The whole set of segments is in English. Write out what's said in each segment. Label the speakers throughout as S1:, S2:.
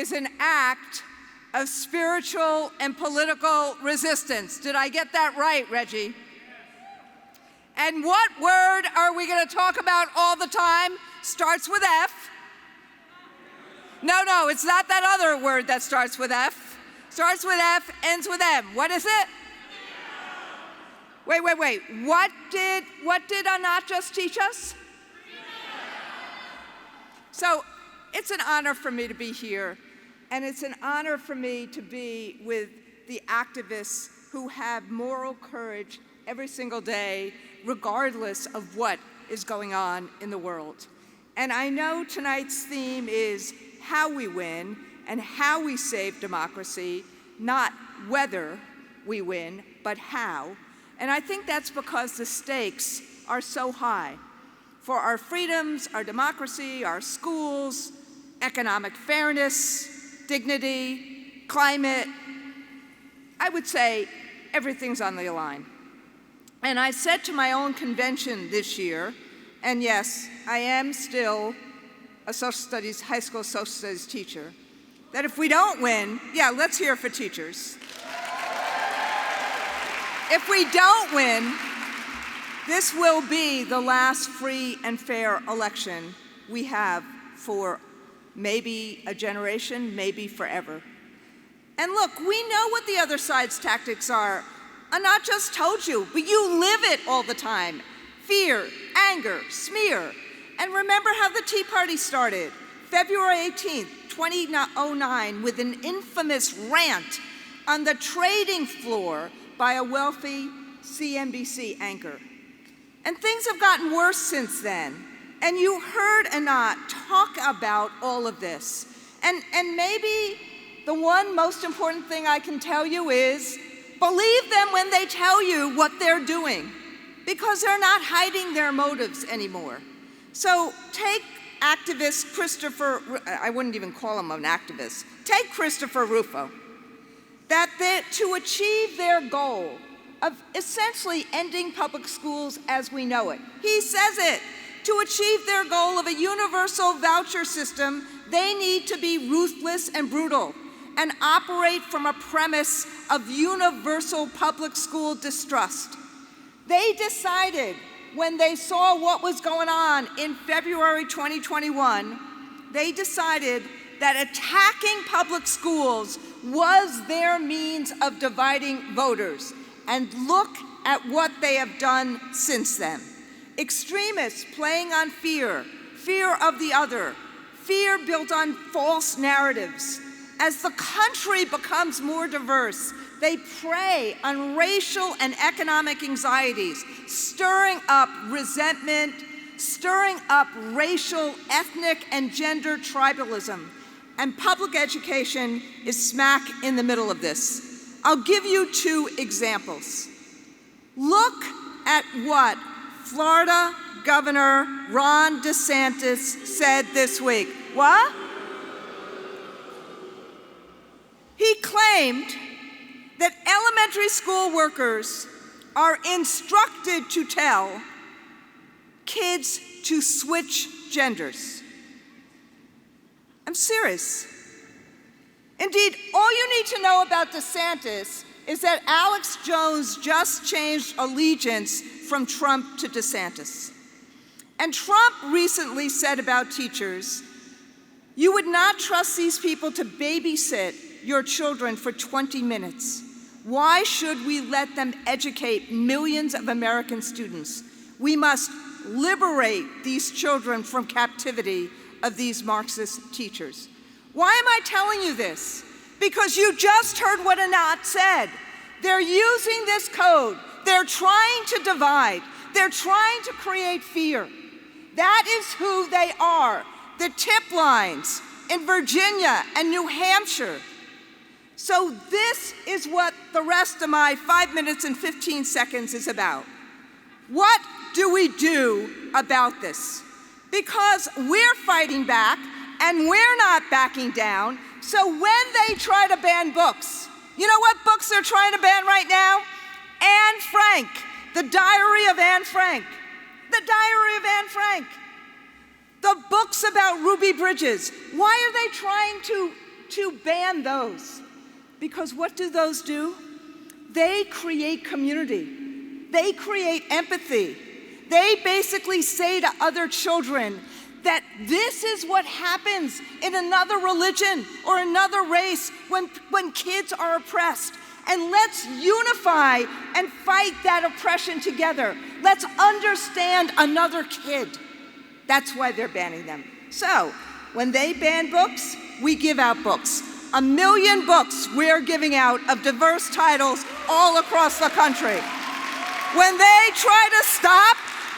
S1: is an act of spiritual and political resistance. Did I get that right, Reggie? And what word are we going to talk about all the time? Starts with F. No, it's not that other word that starts with F. Starts with F, ends with M. What is it? Wait. What did Anat just teach us? So it's an honor for me to be here, and it's an honor for me to be with the activists who have moral courage every single day, regardless of what is going on in the world. And I know tonight's theme is how we win and how we save democracy, not whether we win, but how. And I think that's because the stakes are so high for our freedoms, our democracy, our schools, economic fairness, dignity, climate. I would say everything's on the line. And I said to my own convention this year, and yes, I am still a social studies, high school social studies teacher, that if we don't win, let's hear it for teachers. If we don't win, this will be the last free and fair election we have for maybe a generation, maybe forever. And look, we know what the other side's tactics are. Anat just told you, but you live it all the time. Fear, anger, smear. And remember how the Tea Party started, February 18th, 2009, with an infamous rant on the trading floor by a wealthy CNBC anchor. And things have gotten worse since then. And you heard Anat talk about all of this. And maybe the one most important thing I can tell you is believe them when they tell you what they're doing, because they're not hiding their motives anymore. So take activist Christopher, I wouldn't even call him an activist, take Christopher Rufo, that to achieve their goal of essentially ending public schools as we know it, he says it, to achieve their goal of a universal voucher system, they need to be ruthless and brutal and operate from a premise of universal public school distrust. They decided when they saw what was going on in February 2021, they decided that attacking public schools was their means of dividing voters. And look at what they have done since then. Extremists playing on fear, fear of the other, fear built on false narratives. As the country becomes more diverse, they prey on racial and economic anxieties, stirring up resentment, stirring up racial, ethnic, and gender tribalism. And public education is smack in the middle of this. I'll give you two examples. Look at what Florida Governor Ron DeSantis said this week. What? He claimed that elementary school workers are instructed to tell kids to switch genders. I'm serious. Indeed, all you need to know about DeSantis is that Alex Jones just changed allegiance from Trump to DeSantis. And Trump recently said about teachers, you would not trust these people to babysit your children for 20 minutes. Why should we let them educate millions of American students? We must liberate these children from captivity of these Marxist teachers. Why am I telling you this? Because you just heard what Anat said. They're using this code. They're trying to divide. They're trying to create fear. That is who they are. The tip lines in Virginia and New Hampshire. So this is what the rest of my 5 minutes and 15 seconds is about. What do we do about this? Because we're fighting back and we're not backing down. So when they try to ban books, you know what books they're trying to ban right now? Anne Frank, The Diary of Anne Frank. The Diary of Anne Frank. The books about Ruby Bridges. Why are they trying to ban those. Because what do those do? They create community. They create empathy. They basically say to other children that this is what happens in another religion or another race when kids are oppressed. And let's unify and fight that oppression together. Let's understand another kid. That's why they're banning them. So, when they ban books, we give out books. 1 million books we're giving out of diverse titles all across the country. When they try to stop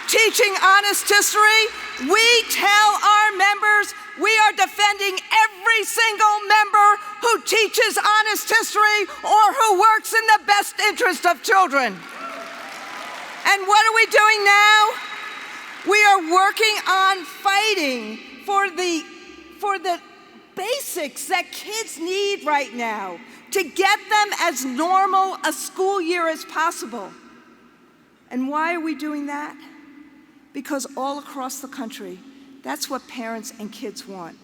S1: teaching honest history, we tell our members we are defending every single member who teaches honest history or who works in the best interest of children. And what are we doing now? We are working on fighting for the basics that kids need right now to get them as normal a school year as possible. And why are we doing that? Because all across the country, that's what parents and kids want.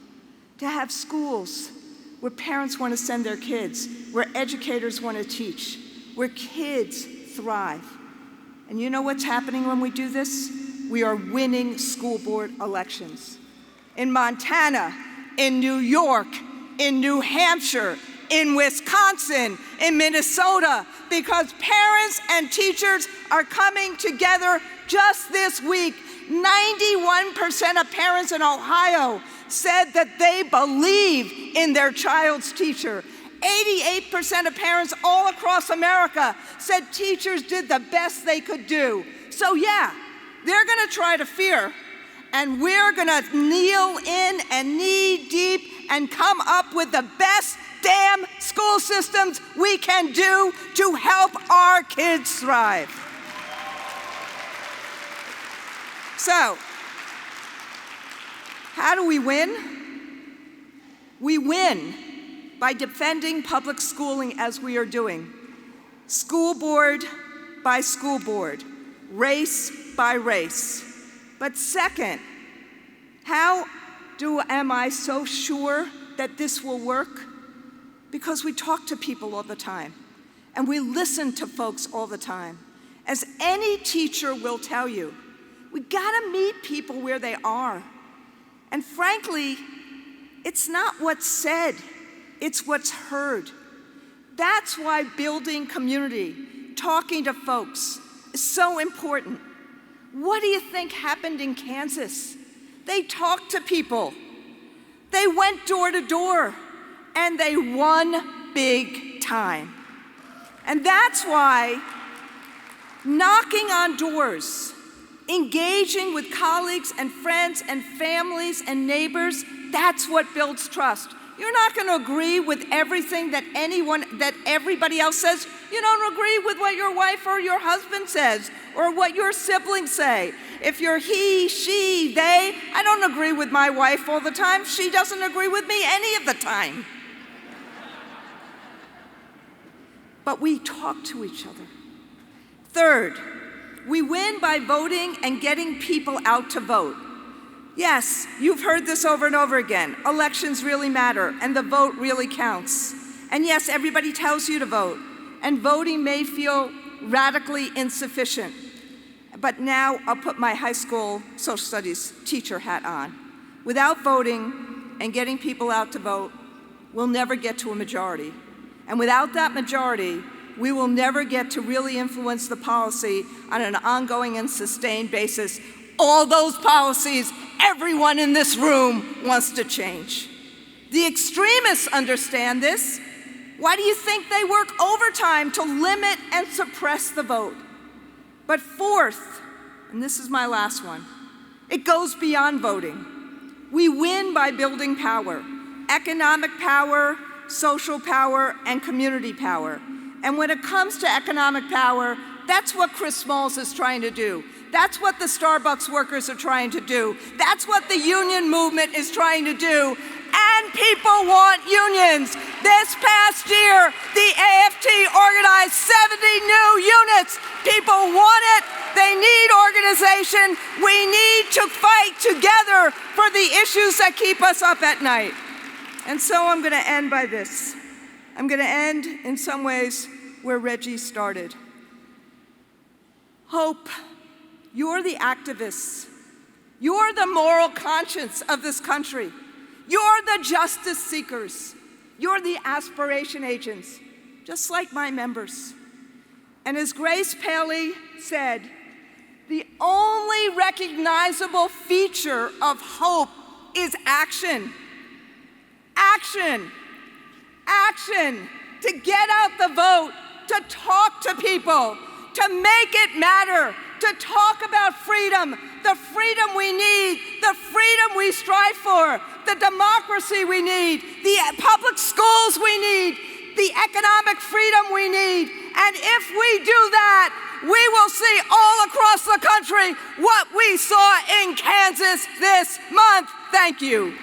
S1: To have schools where parents want to send their kids, where educators want to teach, where kids thrive. And you know what's happening when we do this? We are winning school board elections. In Montana, in New York, in New Hampshire, in Wisconsin, in Minnesota, because parents and teachers are coming together. Just this week, 91% of parents in Ohio said that they believe in their child's teacher. 88% of parents all across America said teachers did the best they could do. So yeah, they're gonna try to fear, and we're gonna kneel in and knee deep and come up with the best damn school systems we can do to help our kids thrive. So, how do we win? We win by defending public schooling as we are doing, school board by school board, race by race. But second, how am I so sure that this will work? Because we talk to people all the time, and we listen to folks all the time. As any teacher will tell you, we gotta meet people where they are. And frankly, it's not what's said, it's what's heard. That's why building community, talking to folks, is so important. What do you think happened in Kansas? They talked to people. They went door to door, and they won big time. And that's why knocking on doors, engaging with colleagues and friends and families and neighbors, that's what builds trust. You're not going to agree with everything that everybody else says. You don't agree with what your wife or your husband says or what your siblings say. If you're he, she, they, I don't agree with my wife all the time. She doesn't agree with me any of the time. But we talk to each other. Third, we win by voting and getting people out to vote. Yes, you've heard this over and over again. Elections really matter, and the vote really counts. And yes, everybody tells you to vote, and voting may feel radically insufficient. But now I'll put my high school social studies teacher hat on. Without voting and getting people out to vote, we'll never get to a majority. And without that majority, we will never get to really influence the policy on an ongoing and sustained basis. All those policies everyone in this room wants to change. The extremists understand this. Why do you think they work overtime to limit and suppress the vote? But fourth, and this is my last one, it goes beyond voting. We win by building power, economic power, social power, and community power. And when it comes to economic power, that's what Chris Smalls is trying to do. That's what the Starbucks workers are trying to do. That's what the union movement is trying to do. And people want unions. This past year, the AFT organized 70 new units. People want it. They need organization. We need to fight together for the issues that keep us up at night. And so I'm going to end by this. I'm going to end in some ways where Reggie started. Hope, you're the activists. You're the moral conscience of this country. You're the justice seekers. You're the aspiration agents, just like my members. And as Grace Paley said, the only recognizable feature of hope is action. Action. Action. To get out the vote, to talk to people, to make it matter, to talk about freedom, the freedom we need, the freedom we strive for, the democracy we need, the public schools we need, the economic freedom we need. And if we do that, we will see all across the country what we saw in Kansas this month. Thank you.